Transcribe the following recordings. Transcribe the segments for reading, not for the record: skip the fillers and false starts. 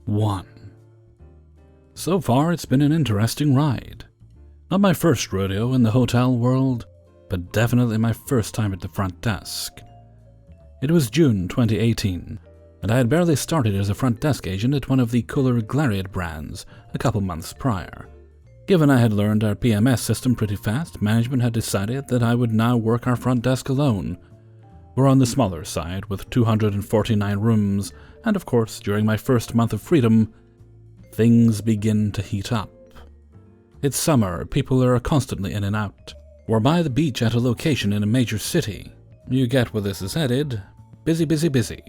1. So far, it's been an interesting ride. Not my first rodeo in the hotel world, but definitely my first time at the front desk. It was June 2018, and I had barely started as a front desk agent at one of the cooler Glariot brands a couple months prior. Given I had learned our PMS system pretty fast, management had decided that I would now work our front desk alone. We're on the smaller side, with 249 rooms, and of course, during my first month of freedom, things begin to heat up. It's summer, people are constantly in and out. We're by the beach at a location in a major city. You get where this is headed. Busy, busy, busy.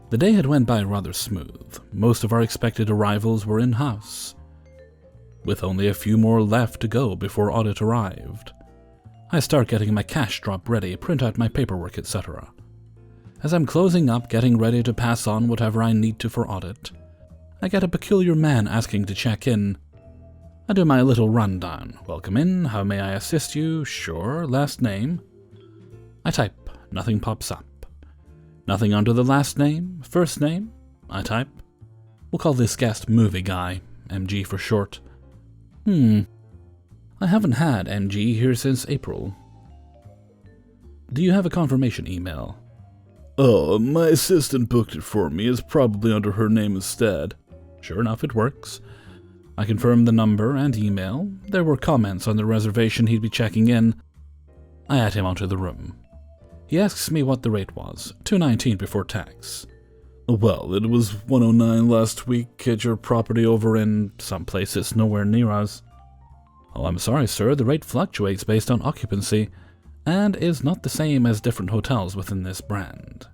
The day had went by rather smooth. Most of our expected arrivals were in-house, with only a few more left to go before audit arrived. I start getting my cash drop ready, print out my paperwork, etc. As I'm closing up, getting ready to pass on whatever I need to for audit, I get a peculiar man asking to check in. I do my little rundown. Welcome in, how may I assist you? Sure, last name. I type, nothing pops up. Nothing under the last name, first name. I type. We'll call this guest Movie Guy, MG for short. I haven't had MG here since April. Do you have a confirmation email? Oh, my assistant booked it for me. It's probably under her name instead. Sure enough, it works. I confirmed the number and email. There were comments on the reservation he'd be checking in. I add him onto the room. He asks me what the rate was, $219 before tax. Well, it was $109 last week at your property over in some place that's nowhere near us. Oh, I'm sorry, sir, the rate fluctuates based on occupancy, and is not the same as different hotels within this brand.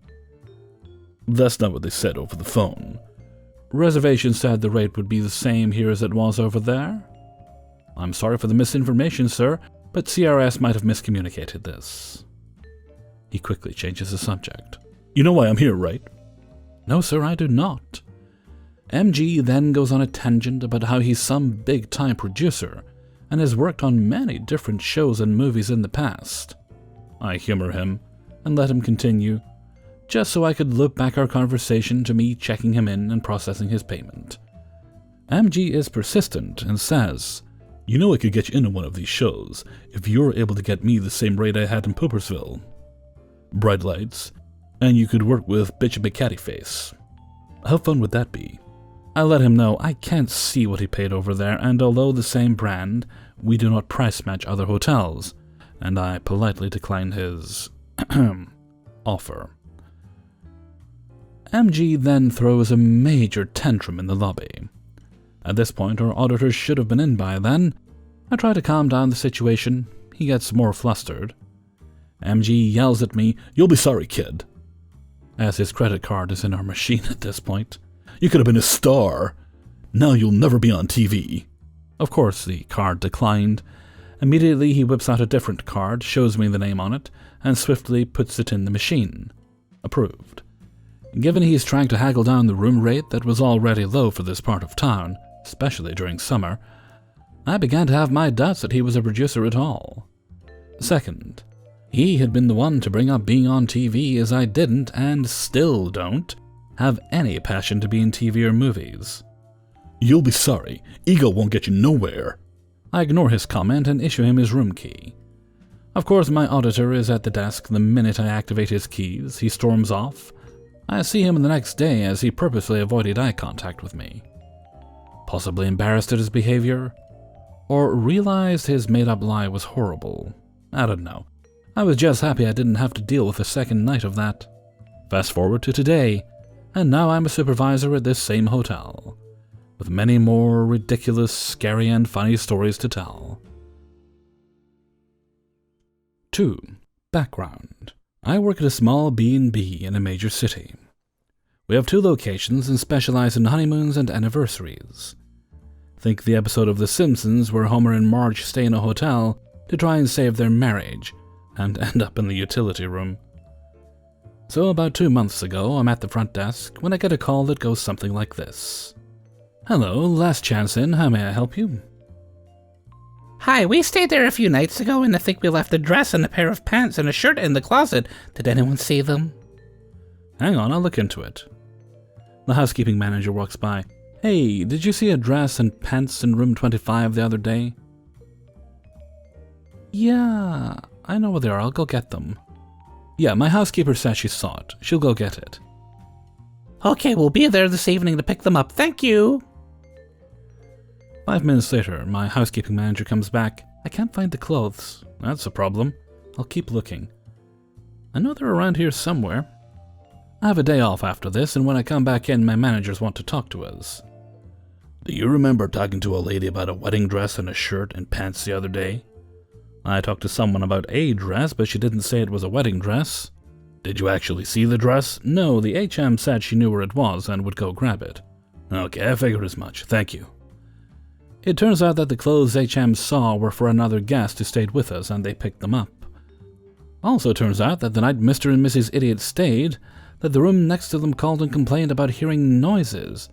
That's not what they said over the phone. Reservation said the rate would be the same here as it was over there. I'm sorry for the misinformation, sir, but CRS might have miscommunicated this. He quickly changes the subject. You know why I'm here, right? No, sir, I do not. MG then goes on a tangent about how he's some big-time producer and has worked on many different shows and movies in the past. I humor him and let him continue, just so I could loop back our conversation to me checking him in and processing his payment. MG is persistent and says, You know I could get you into one of these shows if you're able to get me the same rate I had in Poopersville. Bright lights, and you could work with Bitch a Big Catty Face. How fun would that be? I let him know I can't see what he paid over there, and although the same brand, we do not price match other hotels, and I politely declined his offer. MG then throws a major tantrum in the lobby. At this point, our auditors should have been in by then. I try to calm down the situation. He gets more flustered. MG yells at me, You'll be sorry, kid. As his credit card is in our machine at this point. You could have been a star. Now you'll never be on TV. Of course, the card declined. Immediately, he whips out a different card, shows me the name on it, and swiftly puts it in the machine. Approved. Given he's trying to haggle down the room rate that was already low for this part of town, especially during summer, I began to have my doubts that he was a producer at all. Second, he had been the one to bring up being on TV, as I didn't, and still don't, have any passion to be in TV or movies. You'll be sorry. Ego won't get you nowhere. I ignore his comment and issue him his room key. Of course, my auditor is at the desk the minute I activate his keys. He storms off. I see him the next day as he purposely avoided eye contact with me. Possibly embarrassed at his behavior, or realized his made-up lie was horrible. I don't know. I was just happy I didn't have to deal with a second night of that. Fast forward to today, and now I'm a supervisor at this same hotel, with many more ridiculous, scary, and funny stories to tell. 2. Background. I work at a small B&B in a major city. We have 2 locations and specialize in honeymoons and anniversaries. Think the episode of The Simpsons where Homer and Marge stay in a hotel to try and save their marriage, and end up in the utility room. So about 2 months ago, I'm at the front desk when I get a call that goes something like this. Hello, last chance in, how may I help you? Hi, we stayed there a few nights ago and I think we left a dress and a pair of pants and a shirt in the closet. Did anyone see them? Hang on, I'll look into it. The housekeeping manager walks by. Hey, did you see a dress and pants in room 25 the other day? Yeah, I know where they are. I'll go get them. Yeah, my housekeeper says she saw it. She'll go get it. Okay, we'll be there this evening to pick them up. Thank you. 5 minutes later, my housekeeping manager comes back. I can't find the clothes. That's a problem. I'll keep looking. I know they're around here somewhere. I have a day off after this, and when I come back in, my managers want to talk to us. Do you remember talking to a lady about a wedding dress and a shirt and pants the other day? I talked to someone about a dress, but she didn't say it was a wedding dress. Did you actually see the dress? No, the HM said she knew where it was and would go grab it. Okay, I figured as much. Thank you. It turns out that the clothes HM saw were for another guest who stayed with us, and they picked them up. Also turns out that the night Mr. and Mrs. Idiot stayed, that the room next to them called and complained about hearing noises,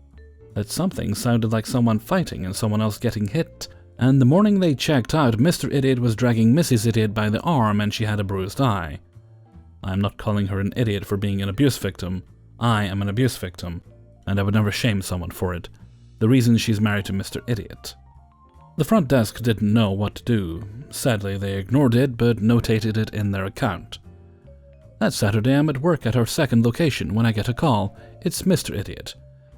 that something sounded like someone fighting and someone else getting hit, and the morning they checked out, Mr. Idiot was dragging Mrs. Idiot by the arm and she had a bruised eye. I'm not calling her an idiot for being an abuse victim. I am an abuse victim, and I would never shame someone for it. The reason she's married to Mr. Idiot. The front desk didn't know what to do. Sadly, they ignored it, but notated it in their account. That Saturday, I'm at work at our second location when I get a call. It's Mr. Idiot.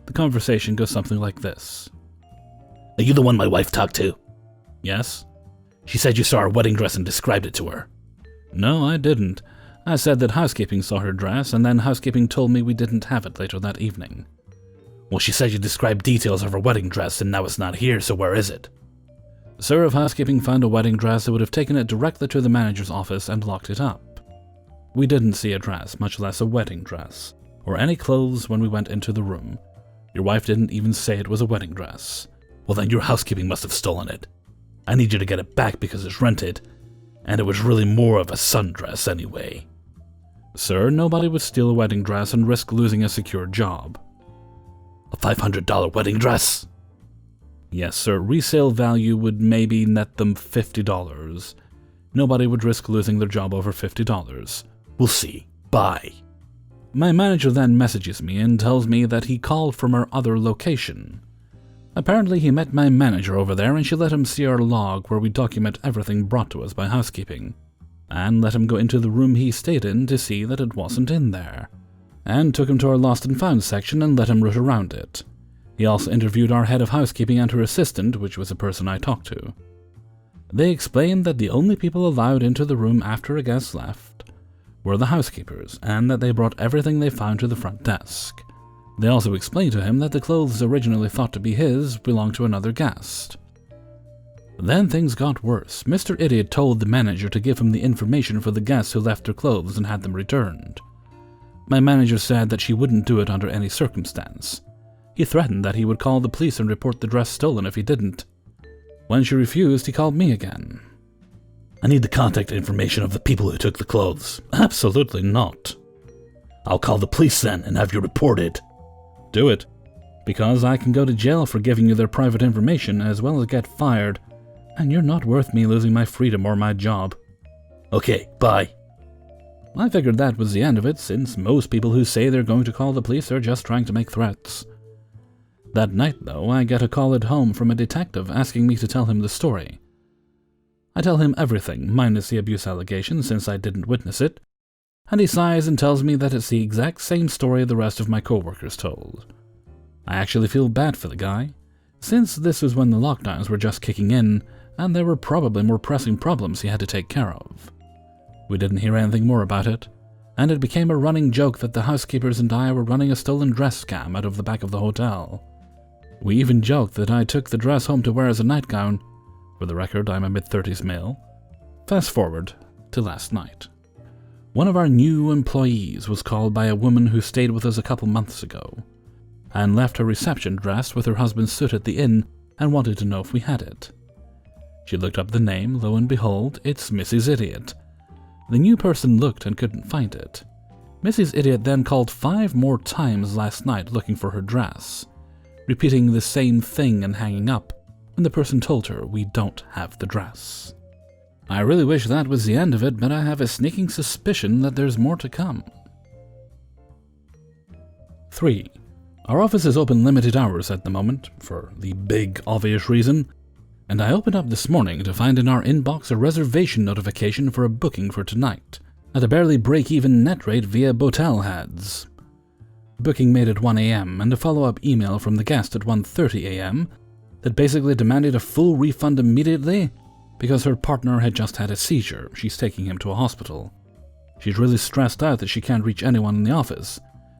The conversation goes something like this. Are you the one my wife talked to? Yes? She said you saw her wedding dress and described it to her. No, I didn't. I said that housekeeping saw her dress, and then housekeeping told me we didn't have it later that evening. Well, she said you described details of her wedding dress, and now it's not here, so where is it? Sir, if housekeeping found a wedding dress, it would have taken it directly to the manager's office and locked it up. We didn't see a dress, much less a wedding dress, or any clothes when we went into the room. Your wife didn't even say it was a wedding dress. Well, then your housekeeping must have stolen it. I need you to get it back because it's rented, and it was really more of a sundress anyway. Sir, nobody would steal a wedding dress and risk losing a secure job. A $500 wedding dress? Yes, sir. Resale value would maybe net them $50. Nobody would risk losing their job over $50. We'll see. Bye. My manager then messages me and tells me that he called from our other location. Apparently he met my manager over there and she let him see our log where we document everything brought to us by housekeeping, and let him go into the room he stayed in to see that it wasn't in there, and took him to our lost and found section and let him root around it. He also interviewed our head of housekeeping and her assistant, which was a person I talked to. They explained that the only people allowed into the room after a guest left were the housekeepers, and that they brought everything they found to the front desk. They also explained to him that the clothes originally thought to be his belonged to another guest. Then things got worse. Mr. Idiot told the manager to give him the information for the guests who left their clothes and had them returned. My manager said that she wouldn't do it under any circumstance. He threatened that he would call the police and report the dress stolen if he didn't. When she refused, he called me again. I need the contact information of the people who took the clothes. Absolutely not. I'll call the police then and have you reported. Do it, because I can go to jail for giving you their private information as well as get fired, and you're not worth me losing my freedom or my job. Okay, bye. I figured that was the end of it, since most people who say they're going to call the police are just trying to make threats. That night, though, I get a call at home from a detective asking me to tell him the story. I tell him everything, minus the abuse allegation, since I didn't witness it, and he sighs and tells me that it's the exact same story the rest of my co-workers told. I actually feel bad for the guy, since this was when the lockdowns were just kicking in, and there were probably more pressing problems he had to take care of. We didn't hear anything more about it, and it became a running joke that the housekeepers and I were running a stolen dress scam out of the back of the hotel. We even joked that I took the dress home to wear as a nightgown. For the record, I'm a mid-30s male. Fast forward to last night. One of our new employees was called by a woman who stayed with us a couple months ago, and left her reception dress with her husband's suit at the inn and wanted to know if we had it. She looked up the name, lo and behold, it's Mrs. Idiot. The new person looked and couldn't find it. Mrs. Idiot then called 5 more times last night looking for her dress, repeating the same thing and hanging up when the person told her we don't have the dress. I really wish that was the end of it, but I have a sneaking suspicion that there's more to come. 3. Our office is open limited hours at the moment, for the big obvious reason, and I opened up this morning to find in our inbox a reservation notification for a booking for tonight, at a barely break-even net rate via Botel Hads. Booking made at 1 a.m. and a follow-up email from the guest at 1:30 a.m. that basically demanded a full refund immediately because her partner had just had a seizure. She's taking him to a hospital. She's really stressed out that she can't reach anyone in the office,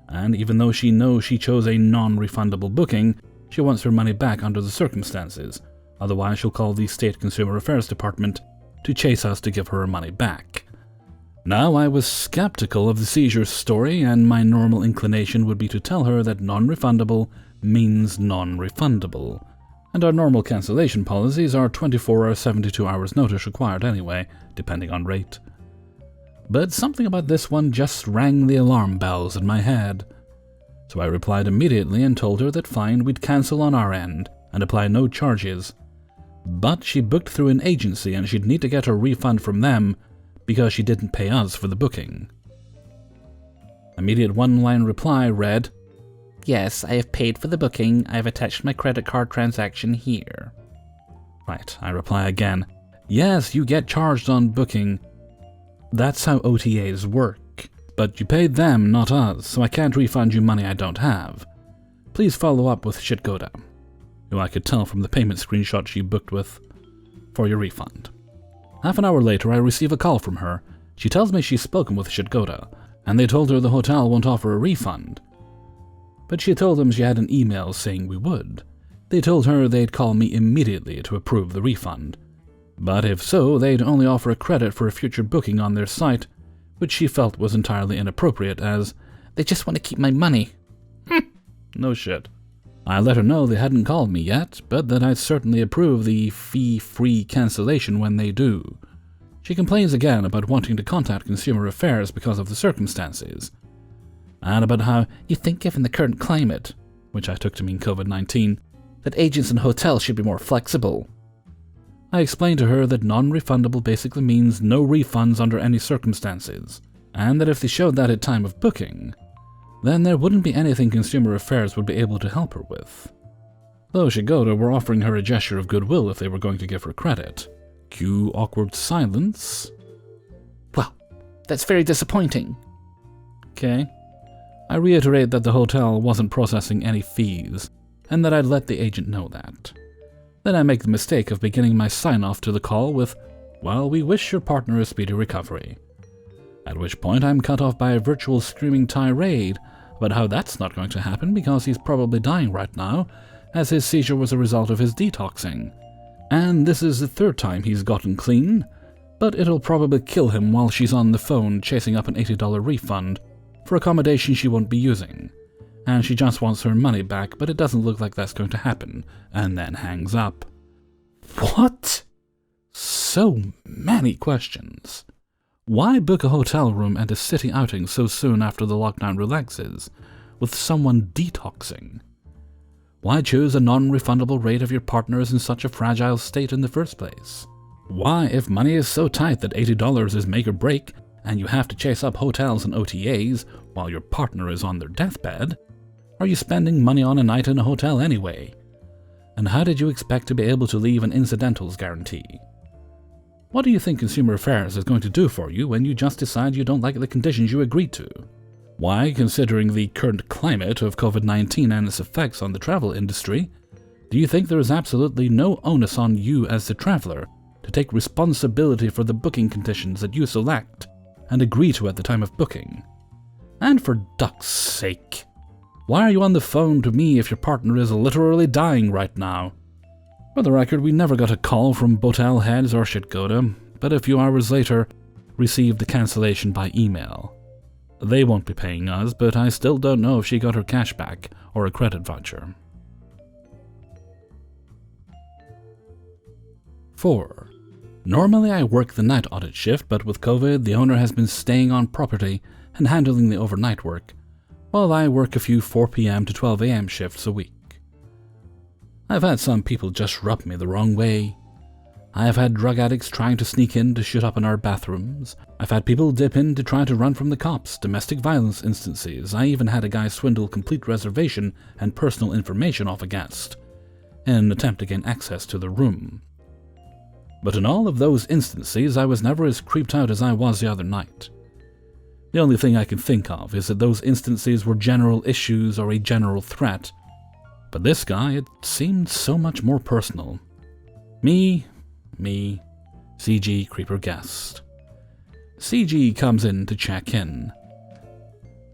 and even though she knows she chose a non-refundable booking, she wants her money back under the circumstances. Otherwise, she'll call the State Consumer Affairs Department to chase us to give her money back. Now, I was skeptical of the seizure story, and my normal inclination would be to tell her that non-refundable means non-refundable, and our normal cancellation policies are 24 or 72 hours notice required anyway, depending on rate. But something about this one just rang the alarm bells in my head. So I replied immediately and told her that fine, we'd cancel on our end and apply no charges. But she booked through an agency and she'd need to get her refund from them because she didn't pay us for the booking. Immediate one-line reply read, Yes, I have paid for the booking. I have attached my credit card transaction here. Right, I reply again. Yes, you get charged on booking. That's how OTAs work. But you paid them, not us, so I can't refund you money I don't have. Please follow up with Shitgoda, who I could tell from the payment screenshot she booked with, for your refund. Half an hour later, I receive a call from her. She tells me she's spoken with Shitgoda, and they told her the hotel won't offer a refund. But she told them she had an email saying we would. They told her they'd call me immediately to approve the refund. But if so, they'd only offer a credit for a future booking on their site, which she felt was entirely inappropriate as, They just want to keep my money. No shit. I let her know they hadn't called me yet, but that I'd certainly approve the fee-free cancellation when they do. She complains again about wanting to contact Consumer Affairs because of the circumstances, and about how you think given the current climate, which I took to mean COVID-19, that agents and hotels should be more flexible. I explained to her that non-refundable basically means no refunds under any circumstances, and that if they showed that at time of booking, then there wouldn't be anything Consumer Affairs would be able to help her with. Though Shitgoda were offering her a gesture of goodwill if they were going to give her credit. Cue awkward silence. Well, that's very disappointing. Okay. I reiterate that the hotel wasn't processing any fees, and that I'd let the agent know that. Then I make the mistake of beginning my sign-off to the call with, Well, we wish your partner a speedy recovery. At which point I'm cut off by a virtual screaming tirade about how that's not going to happen because he's probably dying right now, as his seizure was a result of his detoxing. And this is the third time he's gotten clean, but it'll probably kill him while she's on the phone chasing up an $80 refund for accommodation she won't be using. And she just wants her money back, but it doesn't look like that's going to happen, and then hangs up. What? So many questions. Why book a hotel room and a city outing so soon after the lockdown relaxes, with someone detoxing? Why choose a non-refundable rate if your partner is in such a fragile state in the first place? Why, if money is so tight that $80 is make or break, and you have to chase up hotels and OTAs while your partner is on their deathbed, are you spending money on a night in a hotel anyway? And how did you expect to be able to leave an incidentals guarantee? What do you think Consumer Affairs is going to do for you when you just decide you don't like the conditions you agreed to? Why, considering the current climate of COVID-19 and its effects on the travel industry, do you think there is absolutely no onus on you as the traveler to take responsibility for the booking conditions that you select and agree to at the time of booking? And for duck's sake, why are you on the phone to me if your partner is literally dying right now? For the record, we never got a call from Botel Heads or Shitgoda, but a few hours later received the cancellation by email. They won't be paying us, but I still don't know if she got her cash back or a credit voucher. 4. Normally I work the night audit shift, but with COVID, the owner has been staying on property and handling the overnight work, while I work a few 4 p.m. to 12 a.m. shifts a week. I've had some people just rub me the wrong way. I have had drug addicts trying to sneak in to shoot up in our bathrooms. I've had people dip in to try to run from the cops, domestic violence instances. I even had a guy swindle complete reservation and personal information off a guest in an attempt to gain access to the room. But in all of those instances, I was never as creeped out as I was the other night. The only thing I can think of is that those instances were general issues or a general threat. But this guy, it seemed so much more personal. Me, CG Creeper Guest. CG comes in to check in.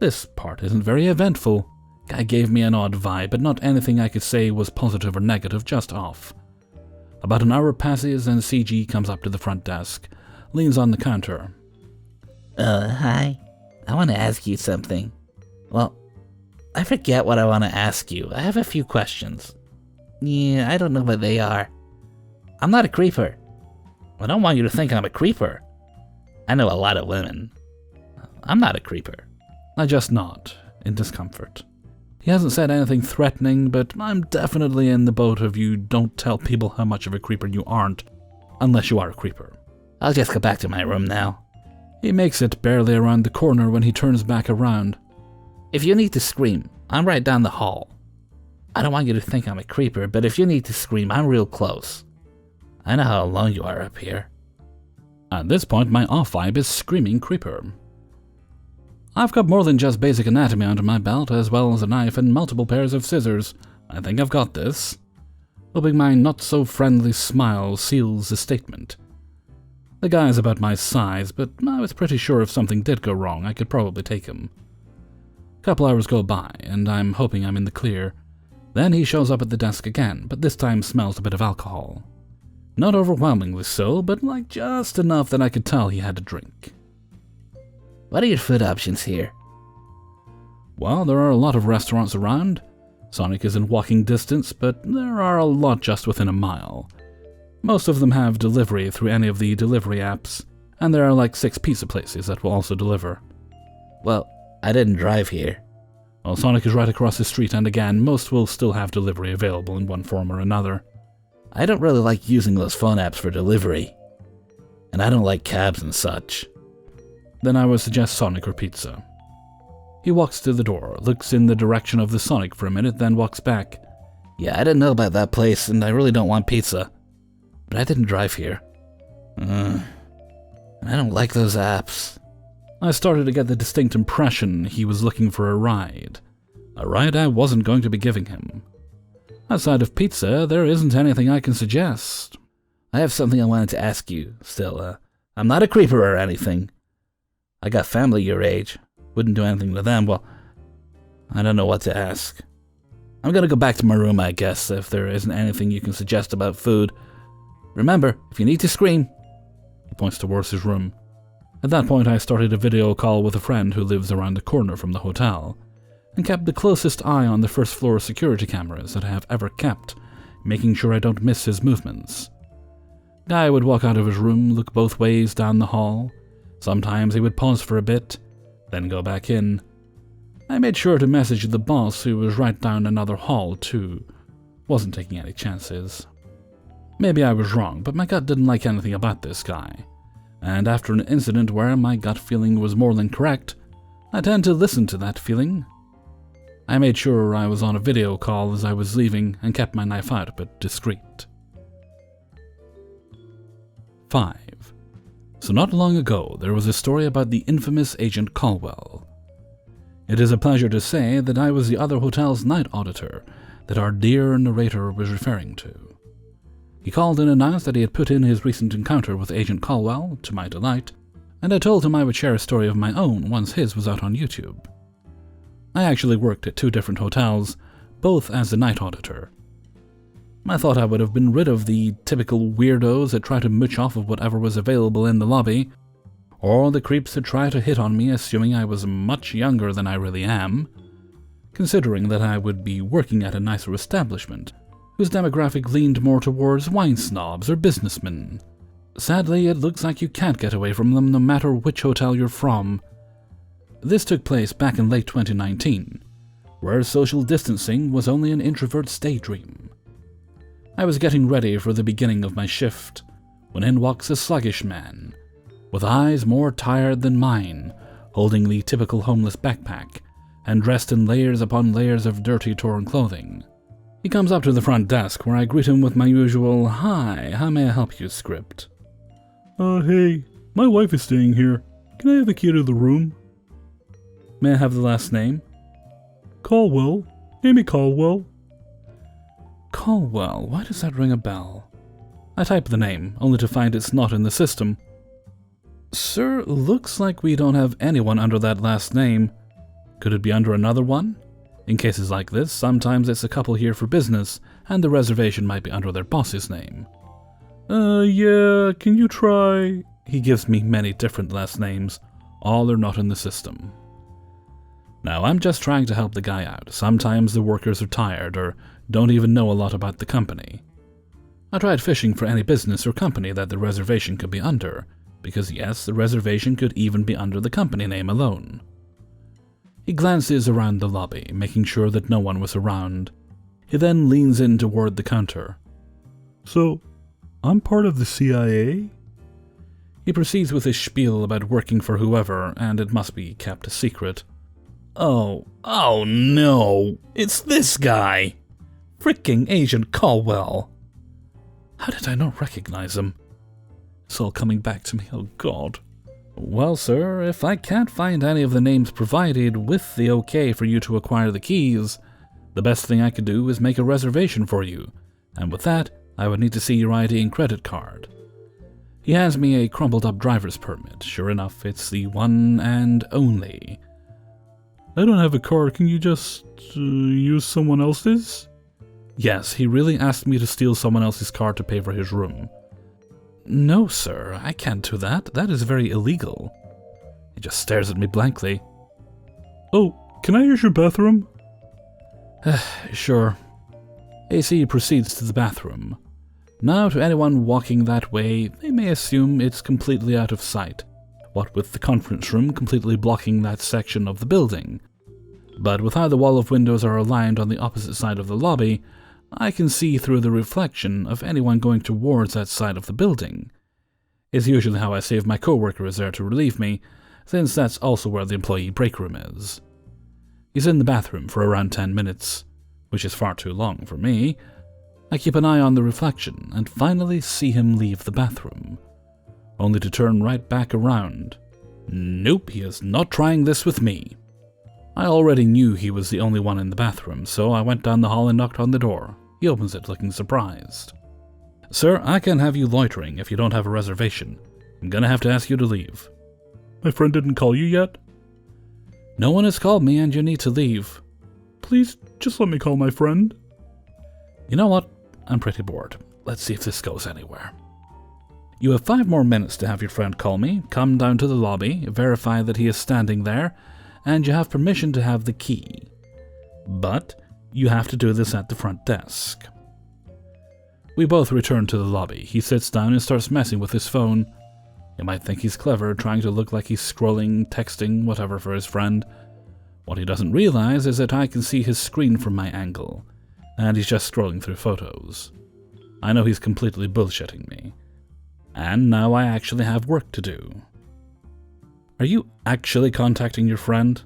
This part isn't very eventful. Guy gave me an odd vibe, but not anything I could say was positive or negative, just off. About an hour passes and CG comes up to the front desk, leans on the counter. Hi. I want to ask you something. Well, I forget what I want to ask you. I have a few questions. Yeah, I don't know what they are. I'm not a creeper. I don't want you to think I'm a creeper. I know a lot of women. I'm not a creeper. I just nod, in discomfort. He hasn't said anything threatening, but I'm definitely in the boat of you don't tell people how much of a creeper you aren't, unless you are a creeper. I'll just go back to my room now. He makes it barely around the corner when he turns back around. If you need to scream, I'm right down the hall. I don't want you to think I'm a creeper, but if you need to scream, I'm real close. I know how alone you are up here. At this point, my off vibe is screaming creeper. I've got more than just basic anatomy under my belt, as well as a knife and multiple pairs of scissors. I think I've got this. Hoping my not-so-friendly smile seals the statement. The guy's about my size, but I was pretty sure if something did go wrong, I could probably take him. A couple hours go by, and I'm hoping I'm in the clear. Then he shows up at the desk again, but this time smells a bit of alcohol. Not overwhelmingly so, but like just enough that I could tell he had a drink. What are your food options here? Well, there are a lot of restaurants around. Sonic is in walking distance, but there are a lot just within a mile. Most of them have delivery through any of the delivery apps, and there are like 6 pizza places that will also deliver. Well, I didn't drive here. Well, Sonic is right across the street, and again, most will still have delivery available in one form or another. I don't really like using those phone apps for delivery. And I don't like cabs and such. Then I would suggest Sonic or pizza. He walks to the door, looks in the direction of the Sonic for a minute, then walks back. Yeah, I didn't know about that place, and I really don't want pizza. But I didn't drive here. And I don't like those apps. I started to get the distinct impression he was looking for a ride. A ride I wasn't going to be giving him. Outside of pizza, there isn't anything I can suggest. I have something I wanted to ask you, still. I'm not a creeper or anything. I got family your age. Wouldn't do anything to them. Well, I don't know what to ask. I'm gonna go back to my room, I guess, if there isn't anything you can suggest about food. Remember, if you need to scream. He points towards his room. At that point, I started a video call with a friend who lives around the corner from the hotel, and kept the closest eye on the first floor security cameras that I have ever kept, making sure I don't miss his movements. Guy would walk out of his room, look both ways down the hall. Sometimes he would pause for a bit, then go back in. I made sure to message the boss, who was right down another hall too. Wasn't taking any chances. Maybe I was wrong, but my gut didn't like anything about this guy. And after an incident where my gut feeling was more than correct, I tend to listen to that feeling. I made sure I was on a video call as I was leaving and kept my knife out but discreet. 5. So not long ago, there was a story about the infamous Agent Coahw. It is a pleasure to say that I was the other hotel's night auditor that our dear narrator was referring to. He called and announced that he had put in his recent encounter with Agent Coahw, to my delight, and I told him I would share a story of my own once his was out on YouTube. I actually worked at 2 different hotels, both as a night auditor. I thought I would have been rid of the typical weirdos that try to mooch off of whatever was available in the lobby, or the creeps that try to hit on me assuming I was much younger than I really am, considering that I would be working at a nicer establishment, whose demographic leaned more towards wine snobs or businessmen. Sadly, it looks like you can't get away from them no matter which hotel you're from. This took place back in late 2019, where social distancing was only an introvert's daydream. I was getting ready for the beginning of my shift. when in walks a sluggish man, with eyes more tired than mine, holding the typical homeless backpack, and dressed in layers upon layers of dirty, torn clothing. He comes up to the front desk, where I greet him with my usual, "Hi, how may I help you?" script. Hey, my wife is staying here. Can I have the key to the room? May I have the last name? Caldwell. Amy Caldwell. Coahw, why does that ring a bell? I type the name, only to find it's not in the system. Sir, looks like we don't have anyone under that last name. Could it be under another one? In cases like this, sometimes it's a couple here for business, and the reservation might be under their boss's name. Yeah, can you try? He gives me many different last names. All are not in the system. Now, I'm just trying to help the guy out. Sometimes the workers are tired or don't even know a lot about the company. I tried fishing for any business or company that the reservation could be under, because yes, the reservation could even be under the company name alone. He glances around the lobby, making sure that no one was around. He then leans in toward the counter. So, I'm part of the CIA? He proceeds with his spiel about working for whoever, and it must be kept a secret. Oh no, it's this guy! Fricking Agent Caldwell! How did I not recognize him? It's all coming back to me, oh God. Well, sir, if I can't find any of the names provided with the okay for you to acquire the keys, the best thing I could do is make a reservation for you, and with that, I would need to see your ID and credit card. He hands me a crumpled up driver's permit. Sure enough, it's the one and only. I don't have a car, can you just use someone else's? Yes, he really asked me to steal someone else's car to pay for his room. No, sir, I can't do that. That is very illegal. He just stares at me blankly. Oh, can I use your bathroom? Sure. AC proceeds to the bathroom. Now, to anyone walking that way, they may assume it's completely out of sight, what with the conference room completely blocking that section of the building. But with how the wall of windows are aligned on the opposite side of the lobby, I can see through the reflection of anyone going towards that side of the building. It's usually how I say if my coworker is there to relieve me, since that's also where the employee break room is. He's in the bathroom for around 10 minutes, which is far too long for me. I keep an eye on the reflection and finally see him leave the bathroom, only to turn right back around. Nope, he is not trying this with me. I already knew he was the only one in the bathroom, so I went down the hall and knocked on the door. He opens it looking surprised. Sir, I can't have you loitering if you don't have a reservation. I'm gonna have to ask you to leave. My friend didn't call you yet? No one has called me and you need to leave. Please, just let me call my friend. You know what? I'm pretty bored. Let's see if this goes anywhere. You have 5 more minutes to have your friend call me. Come down to the lobby, verify that he is standing there, and you have permission to have the key. But you have to do this at the front desk. We both return to the lobby. He sits down and starts messing with his phone. You might think he's clever, trying to look like he's scrolling, texting, whatever for his friend. What he doesn't realize is that I can see his screen from my angle, and he's just scrolling through photos. I know he's completely bullshitting me. And now I actually have work to do. Are you actually contacting your friend?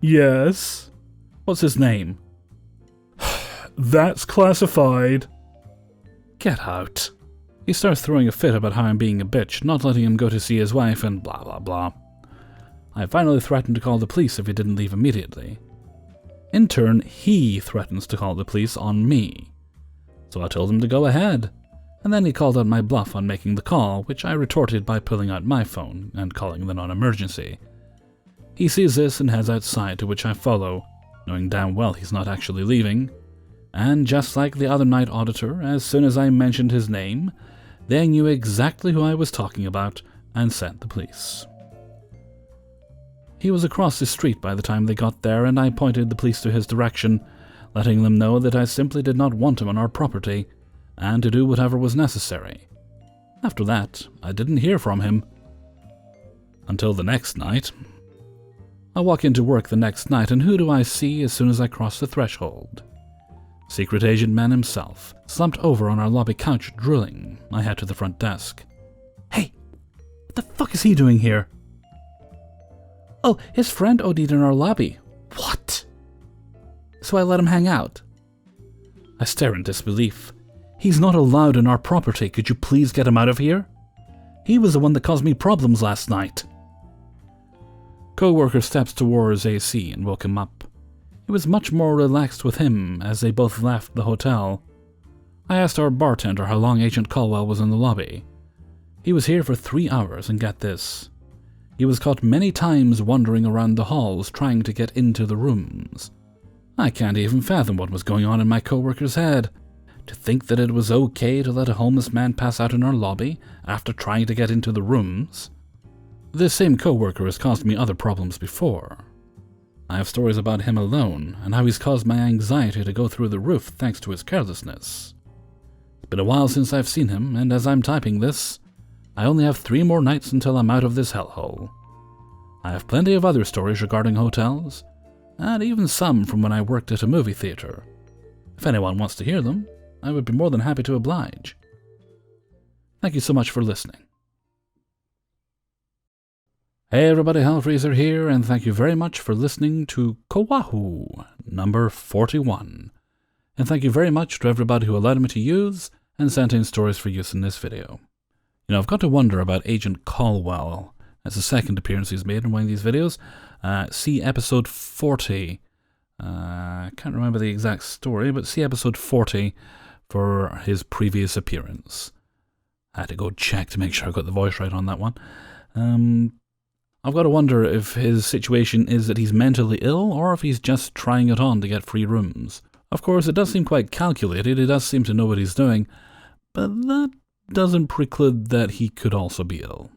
Yes. What's his name? That's classified. Get out. He starts throwing a fit about how I'm being a bitch, not letting him go to see his wife, and blah blah blah. I finally threatened to call the police if he didn't leave immediately. In turn, he threatens to call the police on me. So I told him to go ahead, and then he called out my bluff on making the call, which I retorted by pulling out my phone and calling the non-emergency. He sees this and heads outside, to which I follow, knowing damn well he's not actually leaving. And just like the other night auditor, as soon as I mentioned his name, they knew exactly who I was talking about and sent the police. He was across the street by the time they got there, and I pointed the police to his direction, letting them know that I simply did not want him on our property, and to do whatever was necessary. After that, I didn't hear from him. Until the next night. I walk into work the next night, and who do I see as soon as I cross the threshold? Secret Agent Man himself, slumped over on our lobby couch, drooling. I head to the front desk. Hey, what the fuck is he doing here? Oh, his friend OD'd in our lobby. What? So I let him hang out. I stare in disbelief. He's not allowed in our property. Could you please get him out of here? He was the one that caused me problems last night. Co-worker steps towards AC and woke him up. It was much more relaxed with him as they both left the hotel. I asked our bartender how long Agent Coahw was in the lobby. He was here for 3 hours, and get this. He was caught many times wandering around the halls trying to get into the rooms. I can't even fathom what was going on in my co-worker's head. To think that it was okay to let a homeless man pass out in our lobby after trying to get into the rooms. This same co-worker has caused me other problems before. I have stories about him alone, and how he's caused my anxiety to go through the roof thanks to his carelessness. It's been a while since I've seen him, and as I'm typing this, I only have 3 more nights until I'm out of this hellhole. I have plenty of other stories regarding hotels, and even some from when I worked at a movie theater. If anyone wants to hear them, I would be more than happy to oblige. Thank you so much for listening. Hey everybody, Hellfreezer here, and thank you very much for listening to Coahw, number 41. And thank you very much to everybody who allowed me to use and sent in stories for use in this video. You know, I've got to wonder about Agent Coahw. That's the second appearance he's made in one of these videos. See episode 40. I can't remember the exact story, but see episode 40 for his previous appearance. I had to go check to make sure I got the voice right on that one. I've got to wonder if his situation is that he's mentally ill or if he's just trying it on to get free rooms. Of course, it does seem quite calculated, he does seem to know what he's doing, but that doesn't preclude that he could also be ill.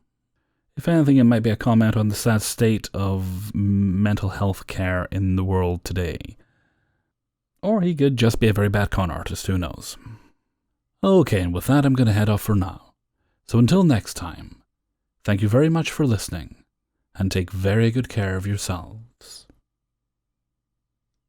If anything, it might be a comment on the sad state of mental health care in the world today. Or he could just be a very bad con artist, who knows. Okay, and with that I'm going to head off for now. So until next time, thank you very much for listening, and take very good care of yourselves.